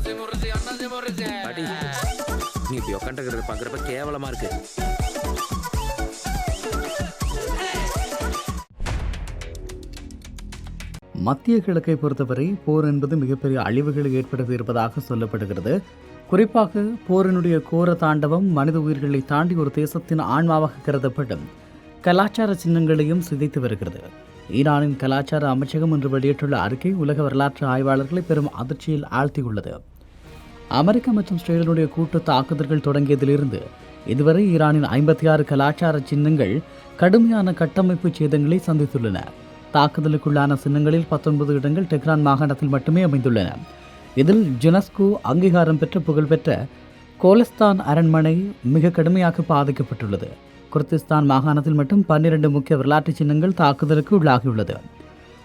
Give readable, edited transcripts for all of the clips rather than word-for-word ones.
பாட்டி, நீ இப்படி உட்காந்துக்கிறத பார்க்குறப்ப கேவலமா இருக்கு. மத்திய கிழக்கை பொறுத்தவரை போர் என்பது மிகப்பெரிய அழிவுகளை ஏற்படுத்தி இருப்பதாக சொல்லப்படுகிறது. குறிப்பாக போரினுடைய கோர தாண்டவம் மனித உயிர்களை தாண்டி ஒரு தேசத்தின் ஆன்மாவாக கருதப்படும் கலாச்சார சின்னங்களையும் சிதைத்து வருகிறது. ஈரானின் கலாச்சார அமைச்சகம் இன்று வெளியிட்டுள்ள அறிக்கை உலக வரலாற்று ஆய்வாளர்களை பெரும் அதிர்ச்சியில் ஆழ்த்தியுள்ளது. அமெரிக்கா மற்றும் இஸ்ரேலினுடைய கூட்டு தாக்குதல்கள் தொடங்கியதிலிருந்து இதுவரை ஈரானின் 56 கலாச்சார சின்னங்கள் கடுமையான கட்டமைப்பு சேதங்களை சந்தித்துள்ளன. தாக்குதலுக்குள்ளான சின்னங்களில் 19 இடங்கள் டெஹ்ரான் மாகாணத்தில் மட்டுமே அமைந்துள்ளன. இதில் யுனெஸ்கோ அங்கீகாரம் பெற்ற புகழ்பெற்ற கோலஸ்தான் அரண்மனை மிக கடுமையாக பாதிக்கப்பட்டுள்ளது. குர்திஸ்தான் மாகாணத்தில் மட்டும் 12 முக்கிய வரலாற்று சின்னங்கள் தாக்குதலுக்கு உள்ளாகியுள்ளது.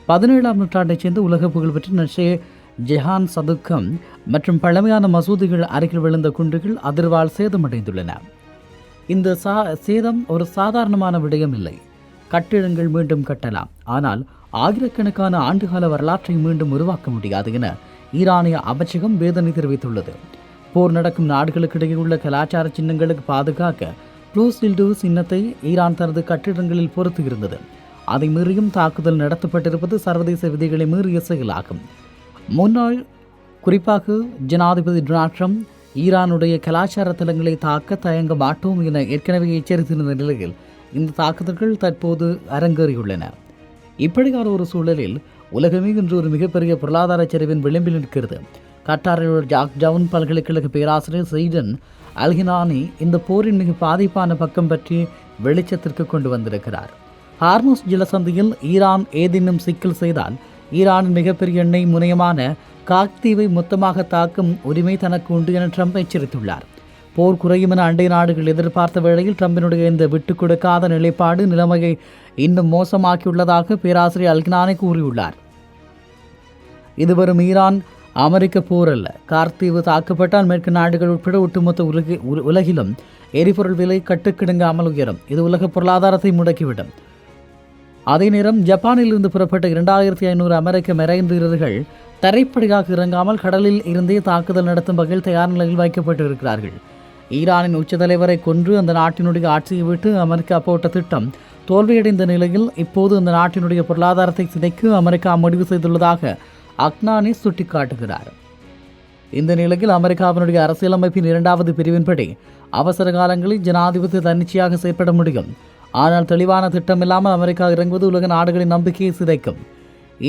17ஆம் நூற்றாண்டைச் சேர்ந்த உலக புகழ்பெற்ற நஷே ஜெஹான் சதுக்கம் மற்றும் பழமையான மசூதிகள் அருகில் விழுந்த குன்றுகள் அதிர்வால் சேதமடைந்துள்ளன. இந்த சேதம் ஒரு சாதாரணமான விடயம் இல்லை. கட்டிடங்கள் மீண்டும் கட்டலாம், ஆனால் ஆயிரக்கணக்கான ஆண்டுகால வரலாற்றை மீண்டும் உருவாக்க முடியாது என ஈரானிய அமைச்சகம் வேதனை தெரிவித்துள்ளது. போர் நடக்கும் நாடுகளுக்கிடையே உள்ள கலாச்சார சின்னங்களுக்கு பாதுகாக்க ப்ளூ ஷீல்டு சின்னத்தை ஈரான் தனது கட்டிடங்களில் பொறுத்து இருந்தது. அதை மீறியும் தாக்குதல் நடத்தப்பட்டிருப்பது சர்வதேச விதிகளை மீறிய செயலாகும். முன்னாள் குறிப்பாக ஜனாதிபதி டொனால்ட் ட்ரம்ப் ஈரானுடைய கலாச்சார தலங்களை தாக்க தயங்க மாட்டோம் என ஏற்கனவே எச்சரித்திருந்த நிலையில் இந்த தாக்குதல்கள் தற்போது அரங்கேறியுள்ளன. இப்படியான ஒரு சூழலில் உலகமே இன்று ஒரு மிகப்பெரிய பொருளாதார சரிவின் விளிம்பில் நிற்கிறது. கட்டாரில் உள்ள ஜாக் ஜவுன் பல்கலைக்கழக பேராசிரியர் சைடன் அல்கினானி இந்த போரின் மிக பாதிப்பான பக்கம் பற்றி வெளிச்சத்திற்கு கொண்டு வந்திருக்கிறார். ஹார்முஸ் ஜலசந்தியில் ஈரான் ஏதேனும் சிக்கல் செய்தால் ஈரானின் மிகப்பெரிய எண்ணெய் முனையமான காக்தீவை மொத்தமாக தாக்கும் உரிமை தனக்கு உண்டு என ட்ரம்ப் எச்சரித்துள்ளார். போர் குறையும் என அண்டை நாடுகள் எதிர்பார்த்த வேளையில் ட்ரம்பினுடைய இந்த விட்டுக் கொடுக்காத நிலைப்பாடு நிலைமையை இன்னும் மோசமாக்கியுள்ளதாக பேராசிரியர் அல்கினானி கூறியுள்ளார். இது வரும் ஈரான் அமெரிக்க போர் அல்ல. கார்த்தீவு தாக்கப்பட்டால் மேற்கு நாடுகள் உட்பட ஒட்டுமொத்த உலகிலும் எரிபொருள் விலை கட்டுக்கிடங்காமல் உயரும். இது உலக பொருளாதாரத்தை முடக்கிவிடும். அதே நேரம் ஜப்பானில் இருந்து புறப்பட்ட 2500 அமெரிக்க மெரைன் வீரர்கள் தரைப்படையாக இறங்காமல் கடலில் இருந்தே தாக்குதல் நடத்தும் வகையில் தயார் நிலையில் வைக்கப்பட்டிருக்கிறார்கள். ஈரானின் உச்ச தலைவரை கொன்று அந்த நாட்டினுடைய ஆட்சியை விட்டு அமெரிக்கா போட்ட திட்டம் தோல்வியடைந்த நிலையில் இப்போது அந்த நாட்டினுடைய பொருளாதாரத்தை சிதைக்க அமெரிக்கா முடிவு செய்துள்ளதாக அக்னானி சுட்டிக்காட்டுகிறார். இந்த நிலையில் அமெரிக்காவினுடைய அரசியலமைப்பின் 2வது பிரிவின்படி அவசர காலங்களில் ஜனாதிபதி தன்னிச்சையாக செயற்பட முடியும். ஆனால் தெளிவான திட்டம் இல்லாமல் அமெரிக்கா இறங்குவது உலக நாடுகளின் நம்பிக்கையை சிதைக்கும்.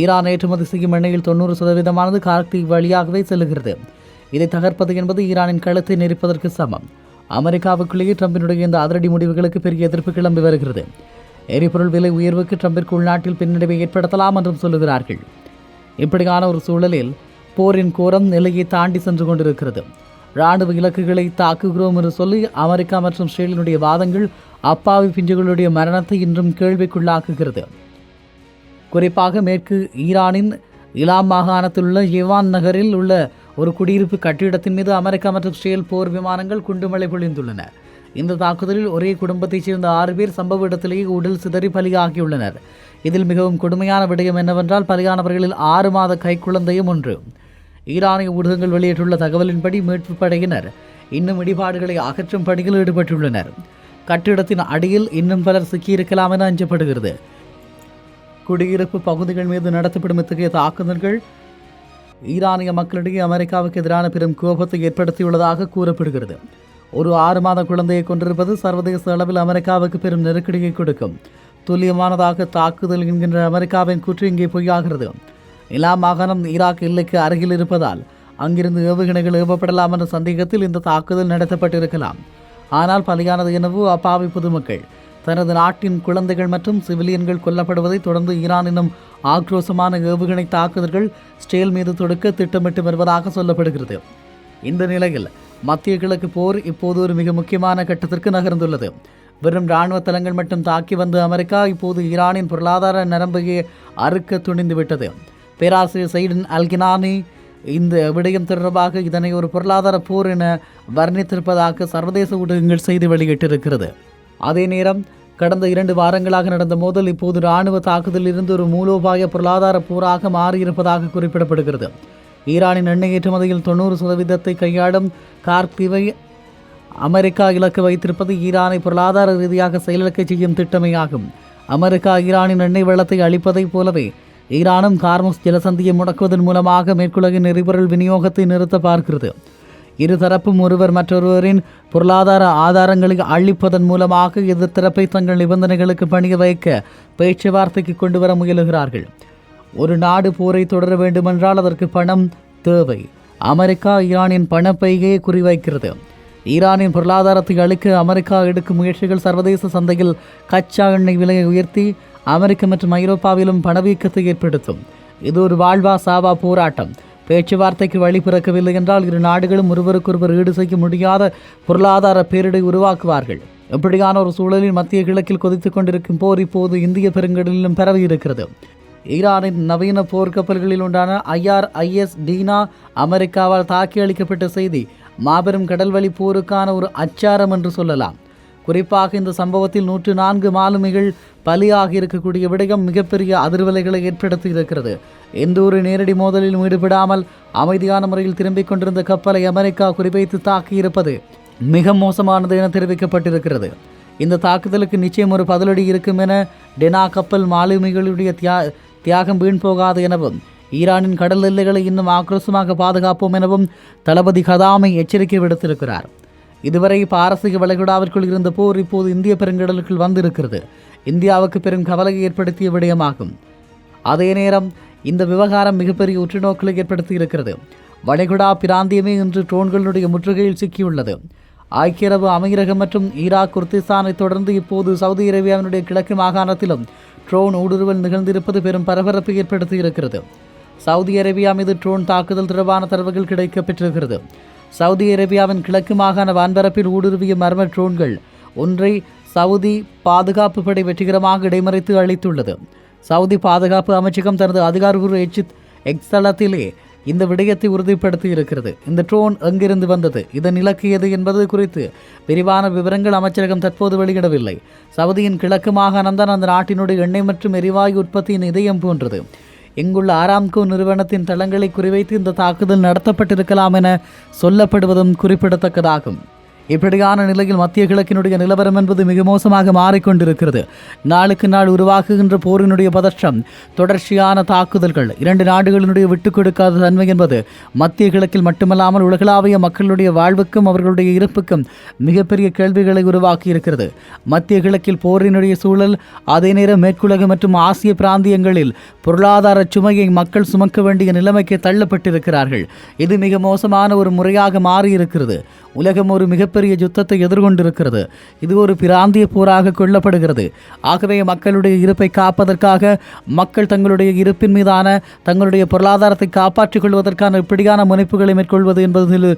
ஈரான் ஏற்றுமதி செய்யும் எண்ணெயில் 90% கார்த்தீவ் வழியாகவே செல்லுகிறது. இதை தகர்ப்பது என்பது ஈரானின் கழுத்தை நெரிப்பதற்கு சமம். அமெரிக்காவுக்குள்ளேயே ட்ரம்பினுடைய இந்த அதிரடி முடிவுகளுக்கு பெரிய எதிர்ப்பு கிளம்பி வருகிறது. எரிபொருள் விலை உயர்வுக்கு ட்ரம்பிற்கு உள்நாட்டில் பின்னடைவை ஏற்படுத்தலாம் என்றும் சொல்லுகிறார்கள். இப்படியான ஒரு சூழலில் போரின் கோரம் நிலையை தாண்டி சென்று கொண்டிருக்கிறது. இராணுவ இலக்குகளை தாக்குகிறோம் என்று சொல்லி அமெரிக்கா மற்றும் இஸ்ரேலினுடைய வாதங்கள் அப்பாவி பிஞ்சுகளுடைய மரணத்தை இன்றும் கேள்விக்குள்ளாக்குகிறது. குறிப்பாக மேற்கு ஈரானின் இலாம் மாகாணத்தில் உள்ள யவான் நகரில் உள்ள ஒரு குடியிருப்பு கட்டிடத்தின் மீது அமெரிக்கா மற்றும் இஸ்ரேல் போர் விமானங்கள் குண்டுமழை பொழிந்துள்ளன. இந்த தாக்குதலில் ஒரே குடும்பத்தைச் சேர்ந்த 6 பேர் சம்பவ இடத்திலேயே உடல் சிதறி பலியாகியுள்ளனர். இதில் மிகவும் கொடுமையான விடயம் என்னவென்றால் பலியானவர்களில் 6 மாத கைக்குழந்தையும் ஒன்று. ஈரானிய ஊடகங்கள் வெளியிட்டுள்ள தகவலின்படி மீட்பு படையினர் இன்னும் இடிபாடுகளை அகற்றும் பணியில் ஈடுபட்டுள்ளனர். கட்டிடத்தின் அடியில் இன்னும் பலர் சிக்கியிருக்கலாம் என அஞ்சப்படுகிறது. குடியிருப்பு பகுதிகள் மீது நடத்தப்படும் இத்தகைய தாக்குதல்கள் ஈரானிய மக்களிடையே அமெரிக்காவுக்கு எதிரான பெரும் கோபத்தை ஏற்படுத்தியுள்ளதாக கூறப்படுகிறது. ஒரு 6 மாத குழந்தையை கொண்டிருப்பது சர்வதேச அளவில் அமெரிக்காவுக்கு பெரும் நெருக்கடியை கொடுக்கும். துல்லியமானதாக தாக்குதல் என்கின்ற அமெரிக்காவின் கூற்று இங்கே பொய்யாகிறது. இலாம் மாகாணம் ஈராக் எல்லைக்கு அருகில் இருப்பதால் அங்கிருந்து ஏவுகணைகள் ஏவப்படலாம் என்ற சந்தேகத்தில் இந்த தாக்குதல் நடத்தப்பட்டிருக்கலாம். ஆனால் பலியானது என்னவோ அப்பாவி பொதுமக்கள். தனது நாட்டின் குழந்தைகள் மற்றும் சிவிலியன்கள் கொல்லப்படுவதை தொடர்ந்து ஈரான் இன்னும் ஆக்ரோஷமான ஏவுகணை தாக்குதல்கள் இஸ்ரேல் மீது தொடுக்க திட்டமிட்டு வருவதாக சொல்லப்படுகிறது. இந்த நிலையில் மத்திய கிழக்கு போர் இப்போது ஒரு மிக முக்கியமான கட்டத்திற்கு நகர்ந்துள்ளது. வெறும் இராணுவ தளங்கள் மட்டும் தாக்கி வந்த அமெரிக்கா இப்போது ஈரானின் பொருளாதார நரம்பையே அறுக்க துணிந்துவிட்டது. பேராசிரியர் சைடன் அல்கினானி இந்த விடயம் தொடர்பாக இதனை ஒரு பொருளாதார போர் என வர்ணித்திருப்பதாக சர்வதேச ஊடகங்கள் செய்தி வெளியிட்டிருக்கிறது. அதே நேரம் கடந்த 2 வாரங்களாக நடந்த மோதல் இப்போது இராணுவ தாக்குதலில் இருந்து ஒரு மூலோபாய பொருளாதார போராக மாறியிருப்பதாக குறிப்பிடப்படுகிறது. ஈரானின் எண்ணெய் ஏற்றுமதியில் 90% கையாளும் கார்த்திவை அமெரிக்கா இலக்கு வைத்திருப்பது ஈரானை பொருளாதார ரீதியாக செயலிழக்க செய்யும் திட்டமேயாகும். அமெரிக்கா ஈரானின் எண்ணெய் வளத்தை அளிப்பதைப் போலவே ஈரானும் கார்முஸ் ஜலசந்தியை முடக்குவதன் மூலமாக மேற்குலகின் எரிபொருள் விநியோகத்தை நிறுத்த பார்க்கிறது. இருதரப்பும் ஒருவர் மற்றொருவரின் பொருளாதார ஆதாரங்களை அழிப்பதன் மூலமாக எதிர்த்தரப்பை தங்கள் நிபந்தனைகளுக்கு பணிய வைக்க பேச்சுவார்த்தைக்கு கொண்டு வர முயலுகிறார்கள். ஒரு நாடு போரை தொடர வேண்டுமென்றால் அதற்கு பணம் தேவை. அமெரிக்கா ஈரானின் பணப்பையே குறிவைக்கிறது. ஈரானின் பொருளாதாரத்தை அளிக்க அமெரிக்கா எடுக்கும் முயற்சிகள் சர்வதேச சந்தையில் கச்சா எண்ணெய் விலையை உயர்த்தி அமெரிக்க மற்றும் ஐரோப்பாவிலும் பணவீக்கத்தை ஏற்படுத்தும். இது ஒரு வாழ்வா சாவா போராட்டம். பேச்சுவார்த்தைக்கு வழி பிறக்கவில்லை என்றால் இரு நாடுகளும் ஒருவருக்கொருவர் ஈடு செய்ய முடியாத பொருளாதார பேரிடை உருவாக்குவார்கள். இப்படியான ஒரு சூழலில் மத்திய கிழக்கில் கொதித்துக் கொண்டிருக்கும் போர் இப்போது இந்திய பெருங்கடலிலும் பரவி இருக்கிறது. ஈரானின் நவீன போர்க்கப்பல்களில் உண்டான IRIS டீனா அமெரிக்காவால் தாக்கி அளிக்கப்பட்ட செய்தி மாபெரும் கடல்வழி போருக்கான ஒரு அச்சாரம் என்று சொல்லலாம். குறிப்பாக இந்த சம்பவத்தில் 104 மாலுமிகள் பலியாகி இருக்கக்கூடிய விடயம் மிகப்பெரிய அதிர்வலைகளை ஏற்படுத்தி இருக்கிறது. எந்த ஒரு நேரடி மோதலிலும் ஈடுபடாமல் அமைதியான முறையில் திரும்பிக் கொண்டிருந்த கப்பலை அமெரிக்கா குறிவைத்து தாக்கியிருப்பது மிக மோசமானது என தெரிவிக்கப்பட்டிருக்கிறது. இந்த தாக்குதலுக்கு நிச்சயம் ஒரு பதிலடி இருக்கும் என டெனா கப்பல் மாலுமிகளுடைய தியாகம் வீண் போகாது எனவும் ஈரானின் கடல் எல்லைகளை இன்னும் ஆக்ரோஷமாக பாதுகாப்போம் எனவும் தளபதி கதாமி எச்சரிக்கை விடுத்திருக்கிறார். இதுவரை பாரசீக வளைகுடாவிற்குள் இருந்த போர் இப்போது இந்திய பெருங்கடலுக்குள் வந்திருக்கிறது. இந்தியாவுக்கு பெரும் கவலையை ஏற்படுத்திய விடயமாகும். அதே நேரம் இந்த விவகாரம் மிகப்பெரிய உற்றுநோக்கலை ஏற்படுத்தி இருக்கிறது. வளைகுடா பிராந்தியமே இன்று ட்ரோன்களுடைய முற்றுகையில் சிக்கியுள்ளது. ஐக்கிய அரபு அமீரகம் மற்றும் ஈராக் குர்திஸ்தானை தொடர்ந்து இப்போது சவுதி அரேபியாவினுடைய கிழக்கு மாகாணத்திலும் ட்ரோன் ஊடுருவல் நிகழ்ந்திருப்பது பெரும் பரபரப்பை ஏற்படுத்தி இருக்கிறது. சவுதி அரேபியா மீது ட்ரோன் தாக்குதல் தொடர்பான தரவுகள் கிடைக்கப்பெற்றிருக்கிறது. சவுதி அரேபியாவின் கிழக்கு மாகாண வான்பரப்பில் ஊடுருவிய மர்ம ட்ரோன்கள் ஒன்றை சவுதி பாதுகாப்பு படை வெற்றிகரமாக இடைமறித்து அளித்துள்ளது. சவுதி பாதுகாப்பு அமைச்சகம் தனது அதிகாரப்பூர்வ எக்ஸ் தளத்திலே இந்த விடயத்தை உறுதிப்படுத்தி இருக்கிறது. இந்த ட்ரோன் எங்கிருந்து வந்தது, இதன் இலக்கு எது என்பது குறித்து விரிவான விவரங்கள் அமைச்சரகம் தற்போது வெளியிடவில்லை. சவுதியின் கிழக்கு மாகாணம்தான் அந்த நாட்டினுடைய எண்ணெய் மற்றும் எரிவாயு உற்பத்தியின் இதயம் போன்றது. இங்குள்ள ஆராம்கோ நிறுவனத்தின் தளங்களை குறிவைத்து இந்த தாக்குதல் நடத்தப்பட்டிருக்கலாம் என சொல்லப்படுவதும் குறிப்பிடத்தக்கதாகும். இப்படியான நிலையில் மத்திய கிழக்கினுடைய நிலவரம் என்பது மிக மோசமாக மாறிக்கொண்டிருக்கிறது. நாளுக்கு நாள் உருவாக்குகின்ற போரினுடைய பதற்றம், தொடர்ச்சியான தாக்குதல்கள், இரண்டு நாடுகளினுடைய விட்டுக் கொடுக்காத தன்மை என்பது மத்திய கிழக்கில் மட்டுமல்லாமல் உலகளாவிய மக்களுடைய வாழ்வுக்கும் அவர்களுடைய இருப்புக்கும் மிகப்பெரிய கேள்விகளை உருவாக்கி இருக்கிறது. மத்திய கிழக்கில் போரினுடைய சூழல், அதே நேரம் மேற்குலக மற்றும் ஆசிய பிராந்தியங்களில் பொருளாதார சுமையை மக்கள் சுமக்க வேண்டிய நிலைமைக்கு தள்ளப்பட்டிருக்கிறார்கள். இது மிக மோசமான ஒரு முறையாக மாறியிருக்கிறது. உலகம் ஒரு மிகப்பெரிய யுத்தத்தை எதிர்கொண்டிருக்கிறது. இது ஒரு பிராந்திய போராக கொள்ளப்படுகிறது. ஆகவே மக்களுடைய இருப்பை காப்பதற்காக மக்கள் தங்களுடைய இருப்பின் மீதான தங்களுடைய பொருளாதாரத்தை காப்பாற்றிக் கொள்வதற்கான இப்படியான முனைப்புகளை மேற்கொள்வது என்பதில்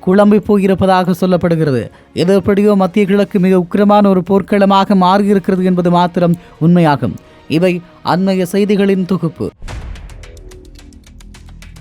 குழம்பி போயிருப்பதாக சொல்லப்படுகிறது. எது எப்படியோ மத்திய கிழக்கு மிக உக்கிரமான ஒரு போர்க்களமாக மாறியிருக்கிறது என்பது மாத்திரம் உண்மையாகும். இவை அண்மைய செய்திகளின் தொகுப்பு.